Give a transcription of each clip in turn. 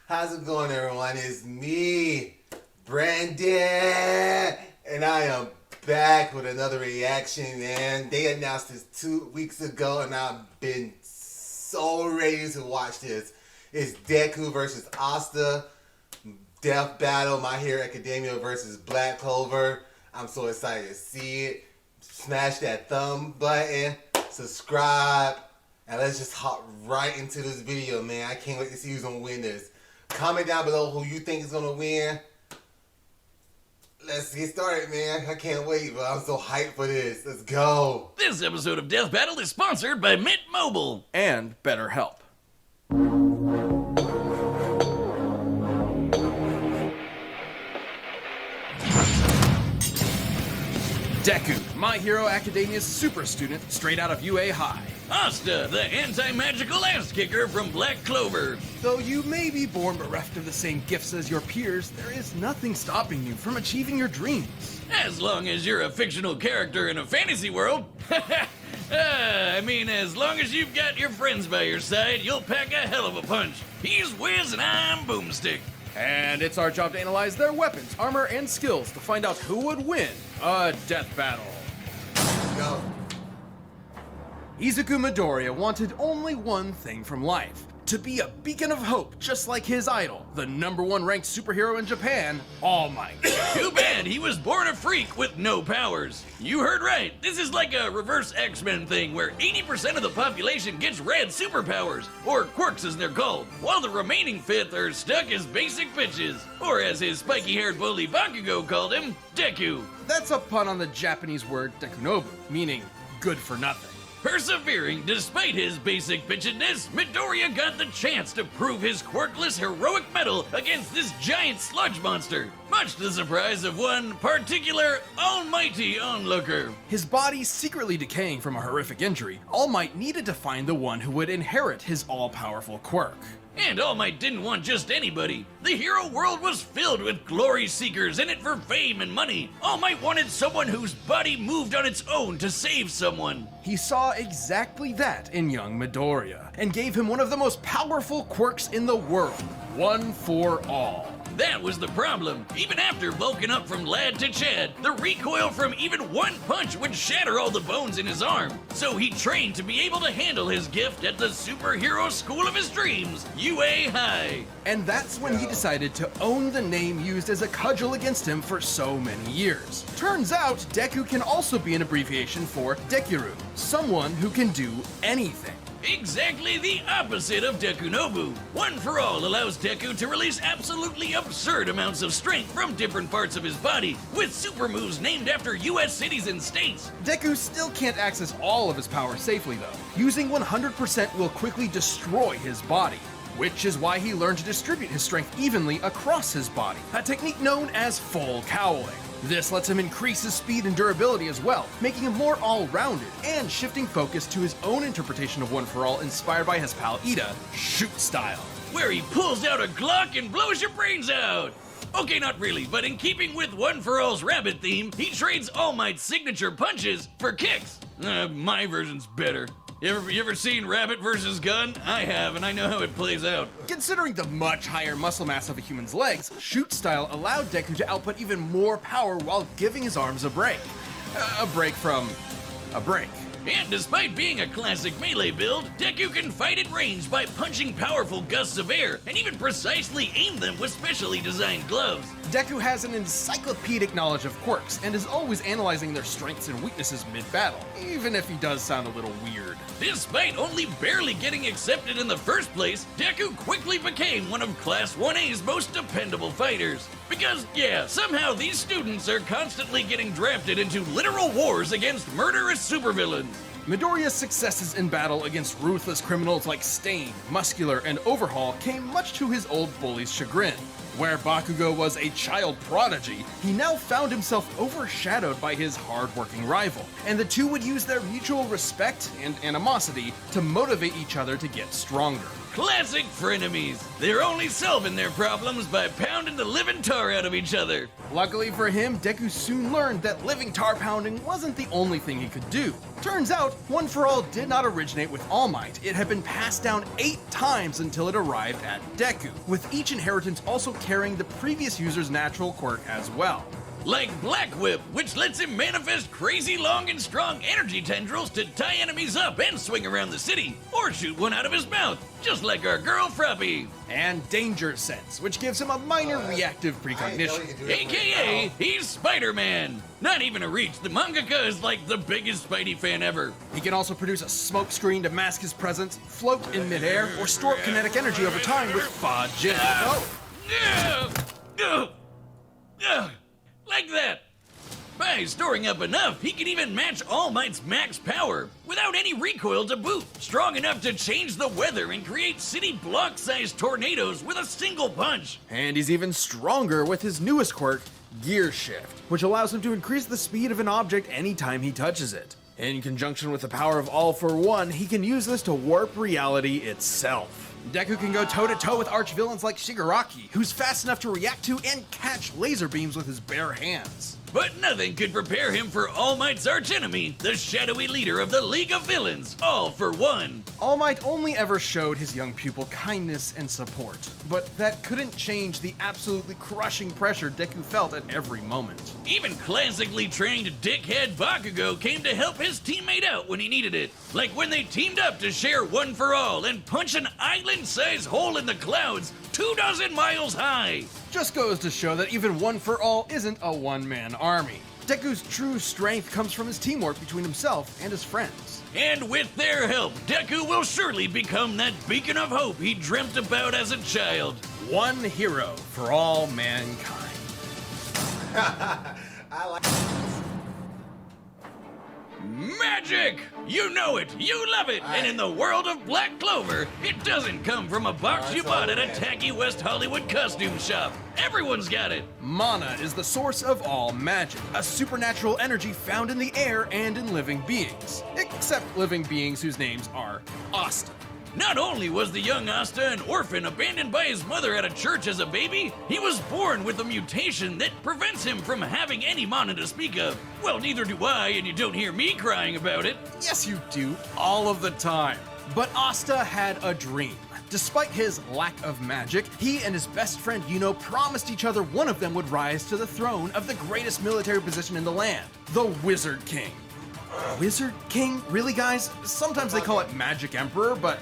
How's it going, everyone? It's me, Brandon, and I am back with another reaction, man. They announced this 2 weeks ago, and I've been so ready to watch this. It's Deku versus Asta, Death Battle, My Hero Academia versus Black Clover. I'm so excited to see it. Smash that thumb button, subscribe, and let's just hop right into this video, man. I can't wait to see who's gonna win this. Comment down below who you think is gonna win. Let's get started, man. I can't wait, but I'm so hyped for this. Let's go. This episode of Death Battle is sponsored by Mint Mobile and BetterHelp. Deku, My Hero Academia's super student straight out of UA High. Asta, the anti-magical ass kicker from Black Clover. Though you may be born bereft of the same gifts as your peers, there is nothing stopping you from achieving your dreams. As long as you're a fictional character in a fantasy world. As long as you've got your friends by your side, you'll pack a hell of a punch. He's Wiz and I'm Boomstick. And it's our job to analyze their weapons, armor, and skills to find out who would win a death battle. Go. Izuku Midoriya wanted only one thing from life: to be a beacon of hope, just like his idol, the #1 ranked superhero in Japan, All Might. Too bad he was born a freak with no powers. You heard right. This is like a reverse X-Men thing where 80% of the population gets red superpowers, or quirks as they're called, while the remaining fifth are stuck as basic bitches, or as his spiky-haired bully Bakugo called him, Deku. That's a pun on the Japanese word dekunobu, meaning good for nothing. Persevering despite his basic bitchedness, Midoriya got the chance to prove his quirkless heroic mettle against this giant sludge monster, much to the surprise of one particular almighty onlooker. His body secretly decaying from a horrific injury, All Might needed to find the one who would inherit his all-powerful quirk. And All Might didn't want just anybody. The hero world was filled with glory seekers in it for fame and money. All Might wanted someone whose body moved on its own to save someone. He saw exactly that in young Midoriya, and gave him one of the most powerful quirks in the world, One for All. That was the problem. Even after bulking up from lad to Chad, the recoil from even one punch would shatter all the bones in his arm. So he trained to be able to handle his gift at the superhero school of his dreams, UA High. And that's when he decided to own the name used as a cudgel against him for so many years. Turns out, Deku can also be an abbreviation for Dekiru, someone who can do anything. Exactly the opposite of Dekunobu. One for All allows Deku to release absolutely absurd amounts of strength from different parts of his body, with super moves named after US cities and states. Deku still can't access all of his power safely though. Using 100% will quickly destroy his body, which is why he learned to distribute his strength evenly across his body, a technique known as full cowling. This lets him increase his speed and durability as well, making him more all-rounded, and shifting focus to his own interpretation of One for All inspired by his pal Ida, shoot style. Where he pulls out a Glock and blows your brains out! Okay, not really, but in keeping with One for All's rabbit theme, he trades All Might's signature punches for kicks. My version's better. You ever seen Rabbit vs. Gun? I have, and I know how it plays out. Considering the much higher muscle mass of a human's legs, shoot style allowed Deku to output even more power while giving his arms a break. A break from a break. And despite being a classic melee build, Deku can fight at range by punching powerful gusts of air, and even precisely aim them with specially designed gloves. Deku has an encyclopedic knowledge of quirks, and is always analyzing their strengths and weaknesses mid-battle, even if he does sound a little weird. Despite only barely getting accepted in the first place, Deku quickly became one of Class 1A's most dependable fighters. Because, yeah, somehow these students are constantly getting drafted into literal wars against murderous supervillains. Midoriya's successes in battle against ruthless criminals like Stain, Muscular, and Overhaul came much to his old bully's chagrin. Where Bakugo was a child prodigy, he now found himself overshadowed by his hard-working rival, and the two would use their mutual respect and animosity to motivate each other to get stronger. Classic frenemies. They're only solving their problems by pounding the living tar out of each other. Luckily for him, Deku soon learned that living tar pounding wasn't the only thing he could do. Turns out, One for All did not originate with All Might. It had been passed down 8 times until it arrived at Deku, with each inheritance also carrying the previous user's natural quirk as well. Like Black Whip, which lets him manifest crazy long and strong energy tendrils to tie enemies up and swing around the city, or shoot one out of his mouth, just like our girl Frappy. And Danger Sense, which gives him a minor reactive precognition. AKA, he's Spider-Man. Not even a reach, the mangaka is like the biggest Spidey fan ever. He can also produce a smoke screen to mask his presence, float in midair, or store kinetic energy over time with Fa Jin. Like that. By storing up enough, he can even match All Might's max power, without any recoil to boot. Strong enough to change the weather and create city block-sized tornadoes with a single punch. And he's even stronger with his newest quirk, Gear Shift, which allows him to increase the speed of an object anytime he touches it. In conjunction with the power of All for One, he can use this to warp reality itself. Deku can go toe-to-toe with arch-villains like Shigaraki, who's fast enough to react to and catch laser beams with his bare hands. But nothing could prepare him for All Might's archenemy, the shadowy leader of the League of Villains, All for One. All Might only ever showed his young pupil kindness and support, but that couldn't change the absolutely crushing pressure Deku felt at every moment. Even classically trained dickhead Bakugo came to help his teammate out when he needed it, like when they teamed up to share One for All and punch an island-sized hole in the clouds 24 miles high. Just goes to show that even One for All isn't a one-man army. Deku's true strength comes from his teamwork between himself and his friends. And with their help, Deku will surely become that beacon of hope he dreamt about as a child. One hero for all mankind. I like Magic! You know it, you love it, and in the world of Black Clover, it doesn't come from a box you bought at a tacky West Hollywood costume shop. Everyone's got it. Mana is the source of all magic, a supernatural energy found in the air and in living beings. Except living beings whose names are Asta. Not only was the young Asta an orphan abandoned by his mother at a church as a baby, he was born with a mutation that prevents him from having any mana to speak of. Well, neither do I, and you don't hear me crying about it. Yes, you do, all of the time. But Asta had a dream. Despite his lack of magic, he and his best friend Yuno promised each other one of them would rise to the throne of the greatest military position in the land, the Wizard King. Wizard King? Really, guys? Sometimes they call it Magic Emperor, but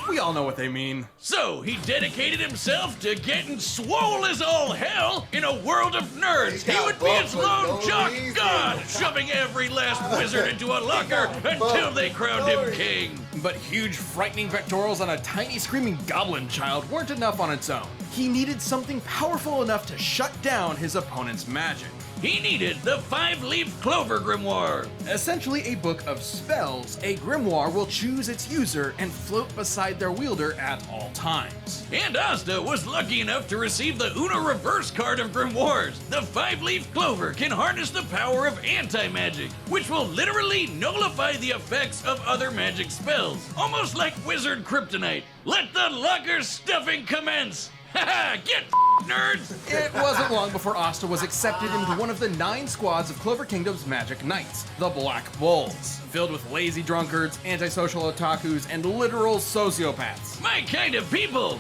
we all know what they mean. So he dedicated himself to getting swole as all hell in a world of nerds. He would be his lone jock god, shoving every last wizard into a locker until they crowned him king. But huge, frightening pectorals on a tiny, screaming goblin child weren't enough on its own. He needed something powerful enough to shut down his opponent's magic. He needed the 5-leaf clover grimoire. Essentially a book of spells, a grimoire will choose its user and float beside their wielder at all times. And Asta was lucky enough to receive the Uno reverse card of grimoires. The 5-leaf clover can harness the power of anti-magic, which will literally nullify the effects of other magic spells. Almost like wizard kryptonite. Let the locker stuffing commence! Haha, get nerds! It wasn't long before Asta was accepted into one of the 9 squads of Clover Kingdom's Magic Knights, the Black Bulls, filled with lazy drunkards, antisocial otakus, and literal sociopaths. My kind of people!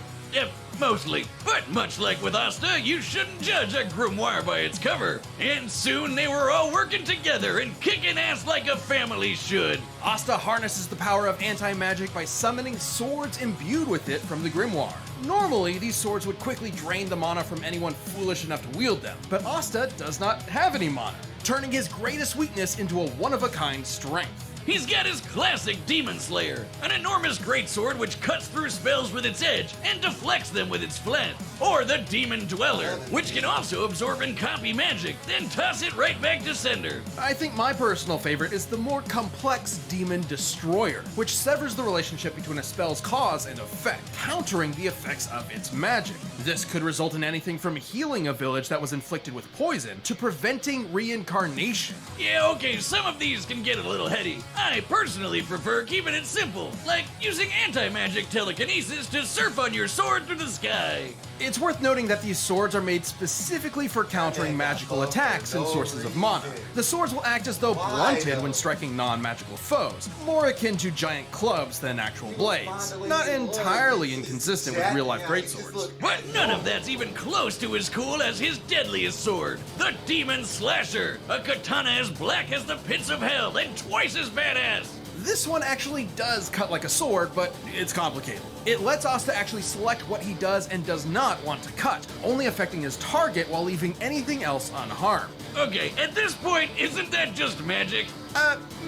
Mostly. But much like with Asta, you shouldn't judge a grimoire by its cover. And soon they were all working together and kicking ass like a family should. Asta harnesses the power of anti-magic by summoning swords imbued with it from the grimoire. Normally, these swords would quickly drain the mana from anyone foolish enough to wield them, but Asta does not have any mana, turning his greatest weakness into a one-of-a-kind strength. He's got his classic Demon Slayer, an enormous greatsword which cuts through spells with its edge and deflects them with its flat. Or the Demon Dweller, which can also absorb and copy magic, then toss it right back to sender. I think my personal favorite is the more complex Demon Destroyer, which severs the relationship between a spell's cause and effect, countering the effects of its magic. This could result in anything from healing a village that was inflicted with poison to preventing reincarnation. Yeah, okay, some of these can get a little heady. I personally prefer keeping it simple, like using anti-magic telekinesis to surf on your sword through the sky. It's worth noting that these swords are made specifically for countering magical attacks and sources of mana. The swords will act as though blunted when striking non-magical foes, more akin to giant clubs than actual blades. Not entirely inconsistent with real-life greatswords. But none of that's even close to as cool as his deadliest sword, the Demon Slasher, a katana as black as the pits of hell and twice as badass. This one actually does cut like a sword, but it's complicated. It lets Asta actually select what he does and does not want to cut, only affecting his target while leaving anything else unharmed. Okay, at this point, isn't that just magic?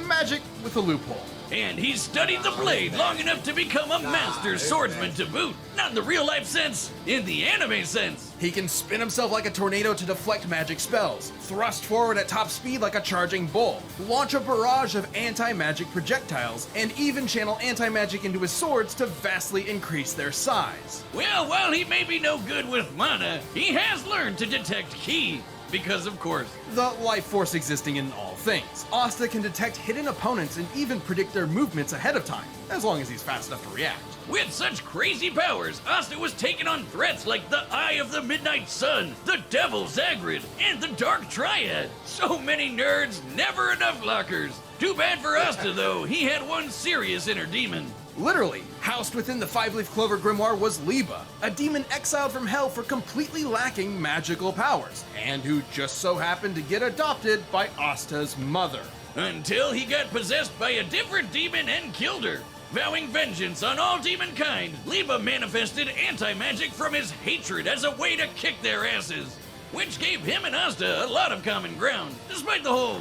Magic with a loophole. And he studied the blade long enough to become a master swordsman to boot. Not in the real life sense, in the anime sense. He can spin himself like a tornado to deflect magic spells, thrust forward at top speed like a charging bull, launch a barrage of anti-magic projectiles, and even channel anti-magic into his swords to vastly increase their size. Well, while he may be no good with mana, he has learned to detect ki. Because of course. The life force existing in all things. Asta can detect hidden opponents and even predict their movements ahead of time, as long as he's fast enough to react. With such crazy powers, Asta was taking on threats like the Eye of the Midnight Sun, the Devil Zagrid, and the Dark Triad. So many nerds, never enough lockers. Too bad for Asta though, he had one serious inner demon. Literally, housed within the five-leaf clover grimoire was Liba, a demon exiled from hell for completely lacking magical powers, and who just so happened to get adopted by Asta's mother. Until he got possessed by a different demon and killed her. Vowing vengeance on all demonkind, Liba manifested anti-magic from his hatred as a way to kick their asses, which gave him and Asta a lot of common ground, despite the whole,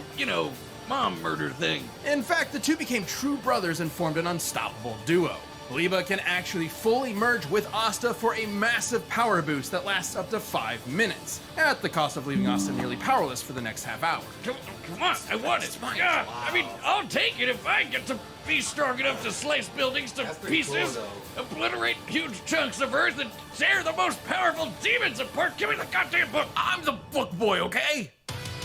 mom murder thing. In fact, the two became true brothers and formed an unstoppable duo. Liba can actually fully merge with Asta for a massive power boost that lasts up to 5 minutes, at the cost of leaving Asta nearly powerless for the next half hour. Come on, I want it. Yeah, I mean, I'll take it if I get to be strong enough to slice buildings to pieces, obliterate huge chunks of earth, and tear the most powerful demons apart. Give me the goddamn book. I'm the book boy, okay?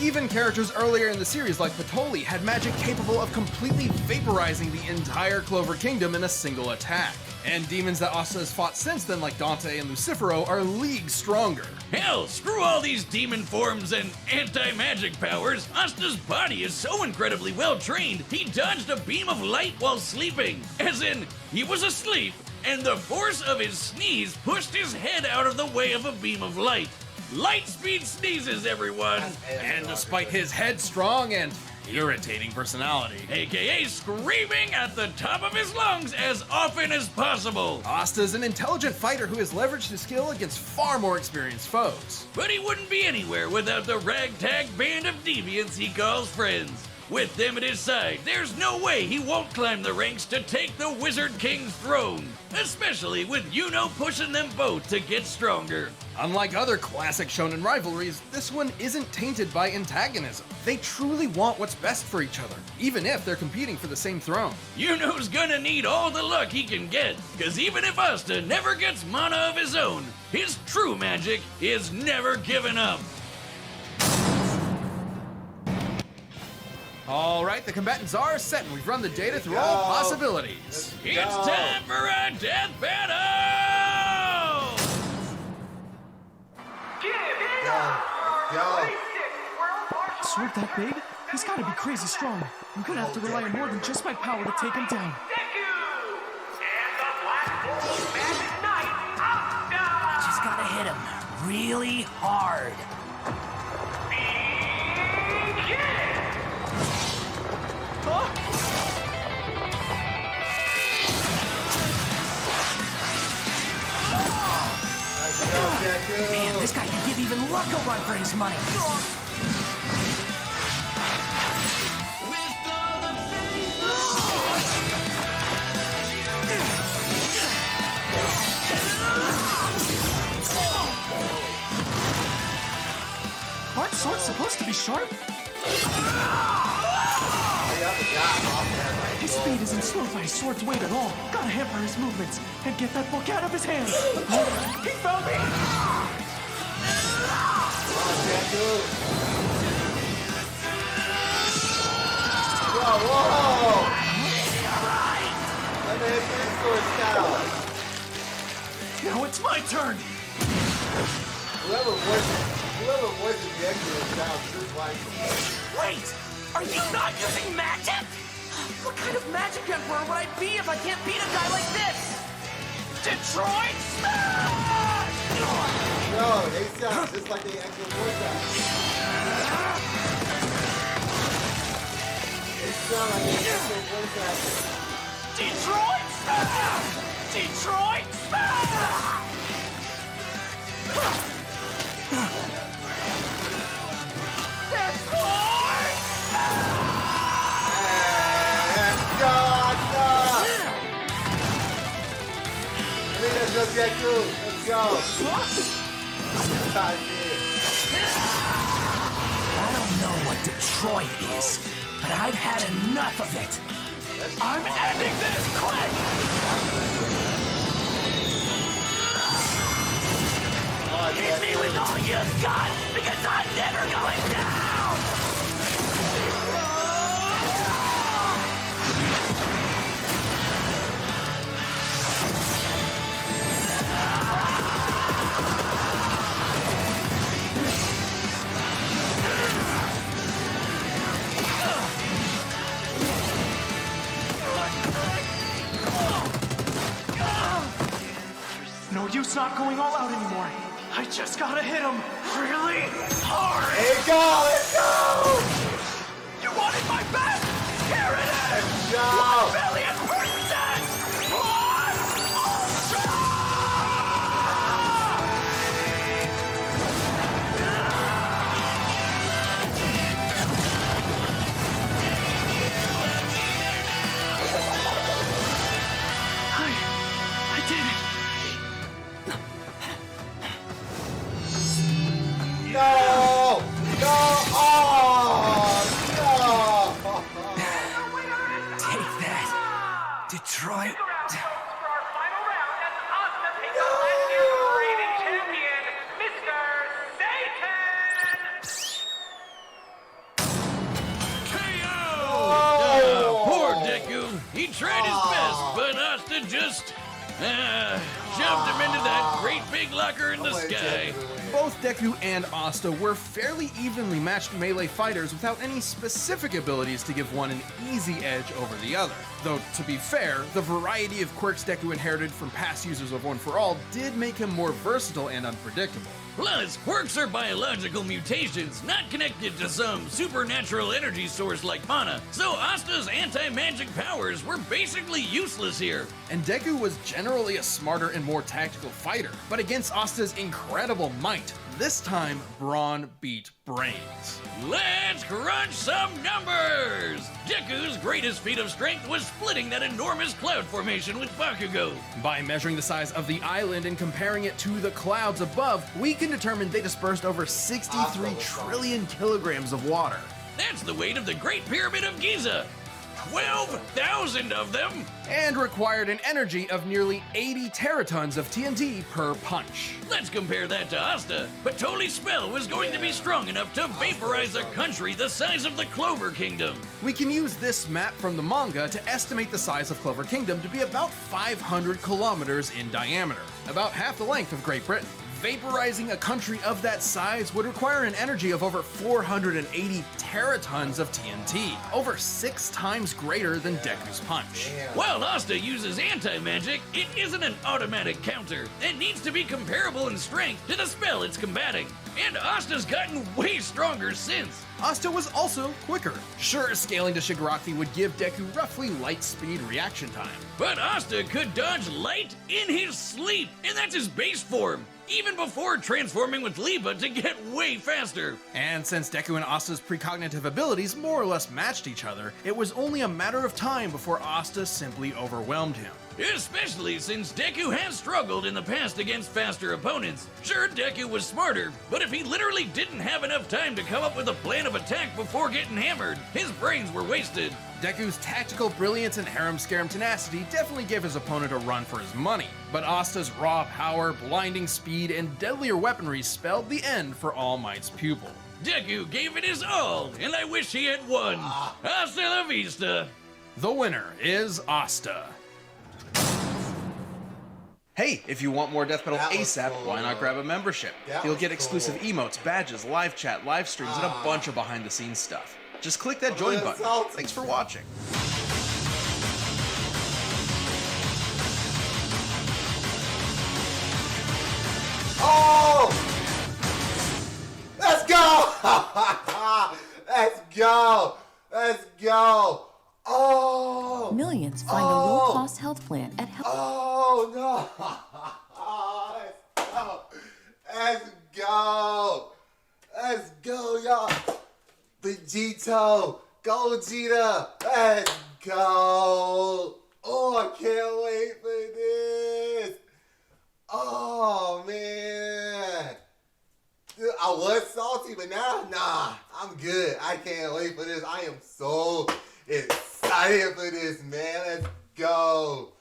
Even characters earlier in the series like Patoli had magic capable of completely vaporizing the entire Clover Kingdom in a single attack. And demons that Asta has fought since then like Dante and Lucifero are leagues stronger. Hell, screw all these demon forms and anti-magic powers. Asta's body is so incredibly well trained, he dodged a beam of light while sleeping. As in, he was asleep, and the force of his sneeze pushed his head out of the way of a beam of light. Light speed sneezes, everyone! And despite his headstrong and irritating personality, AKA screaming at the top of his lungs as often as possible. Asta's an intelligent fighter who has leveraged his skill against far more experienced foes. But he wouldn't be anywhere without the ragtag band of deviants he calls friends. With them at his side, there's no way he won't climb the ranks to take the Wizard King's throne. Especially with Yuno pushing them both to get stronger. Unlike other classic shonen rivalries, this one isn't tainted by antagonism. They truly want what's best for each other, even if they're competing for the same throne. Yuno's gonna need all the luck he can get, cause even if Asta never gets mana of his own, his true magic is never given up. All right, the combatants are set, and we've run the data through all possibilities. It's time for a death battle! A sword that big? He's gotta be crazy strong. I'm gonna have to rely on more than just my power to take him down. Deku! And the Black Bull Magic Knight, Asta! Just gotta hit him really hard. Man, this guy can give even luck a run for his money. Aren't swords supposed to be sharp? His speed isn't slowed by his sword's weight at all. Gotta hamper his movements and get that book out of his hands. He found me! whoa! Let me hit this sword style. Now it's my turn. Whoever voices Deku sounds just like him. Wait! Are you not using magic? What kind of magic emperor would I be if I can't beat a guy like this? Detroit Smash! No, they sound just like they actual voice actors. They sound like they actual voice actors. Detroit Smash! Detroit Smash! Detroit! Let's go, Deku. Let's go. I don't know what Detroit is, but I've had enough of it. I'm ending this quick! Hit me with all you've got, because I'm never going down! No use not going all out anymore. I just gotta hit him really hard. Let's go. Let's go. You wanted my best? Here it is! Let's go. 1,000,000,000%! One Ultra! I did it. No. No. Oh, no. Take that, Detroit. For our final round, as Asta takes on last year's reigning champion, Mr. Satan! KO! Poor Deku. He tried his best, but Asta just shoved him into that great big locker in the sky. Both Deku and Asta were fairly evenly matched melee fighters without any specific abilities to give one an easy edge over the other. Though, to be fair, the variety of quirks Deku inherited from past users of One For All did make him more versatile and unpredictable. Plus, quirks are biological mutations, not connected to some supernatural energy source like mana, so Asta's anti-magic powers were basically useless here. And Deku was generally a smarter and more tactical fighter, but against Asta's incredible might, this time brawn beat brains. Let's crunch some numbers! Deku's greatest feat of strength was splitting that enormous cloud formation with Bakugo. By measuring the size of the island and comparing it to the clouds above, we can determine they dispersed over 63 trillion kilograms of water. That's the weight of the Great Pyramid of Giza. 12,000 of them! And required an energy of nearly 80 teratons of TNT per punch. Let's compare that to Asta. But Toli's spell was going to be strong enough to vaporize a country the size of the Clover Kingdom. We can use this map from the manga to estimate the size of Clover Kingdom to be about 500 kilometers in diameter, about half the length of Great Britain. Vaporizing a country of that size would require an energy of over 480 teratons of TNT, over 6 times greater than Deku's punch. While Asta uses anti-magic, it isn't an automatic counter. It needs to be comparable in strength to the spell it's combating. And Asta's gotten way stronger since. Asta was also quicker. Sure, scaling to Shigaraki would give Deku roughly light speed reaction time. But Asta could dodge light in his sleep, and that's his base form, even before transforming with Lipa to get way faster. And since Deku and Asta's precognitive abilities more or less matched each other, it was only a matter of time before Asta simply overwhelmed him. Especially since Deku has struggled in the past against faster opponents. Sure, Deku was smarter, but if he literally didn't have enough time to come up with a plan of attack before getting hammered, his brains were wasted. Deku's tactical brilliance and harem-scarum tenacity definitely gave his opponent a run for his money, but Asta's raw power, blinding speed, and deadlier weaponry spelled the end for All Might's pupil. Deku gave it his all, and I wish he had won. Hasta la vista. The winner is Asta. Hey, if you want more Death Metal That was ASAP, cool, why not though. grab a membership? That You'll was get exclusive cool. emotes, badges, live chat, live streams, and a bunch of behind-the-scenes stuff. Just click that join little button. salty. Thanks for watching. Oh! Let's go! Let's go! Let's go! Oh! Millions find a low-cost health plan at Oh no! Let's go! Let's go, y'all! Vegito! Gogeta! Let's go! Oh, I can't wait for this! Oh man! Dude, I was salty, but now, nah, I'm good. I can't wait for this. I am so excited for this, man. Let's go.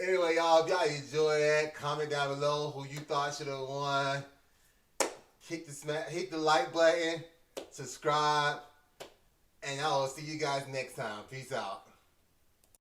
Anyway, y'all, if y'all enjoyed that, comment down below who you thought should have won. Hit the like button, subscribe, and I will see you guys next time. Peace out.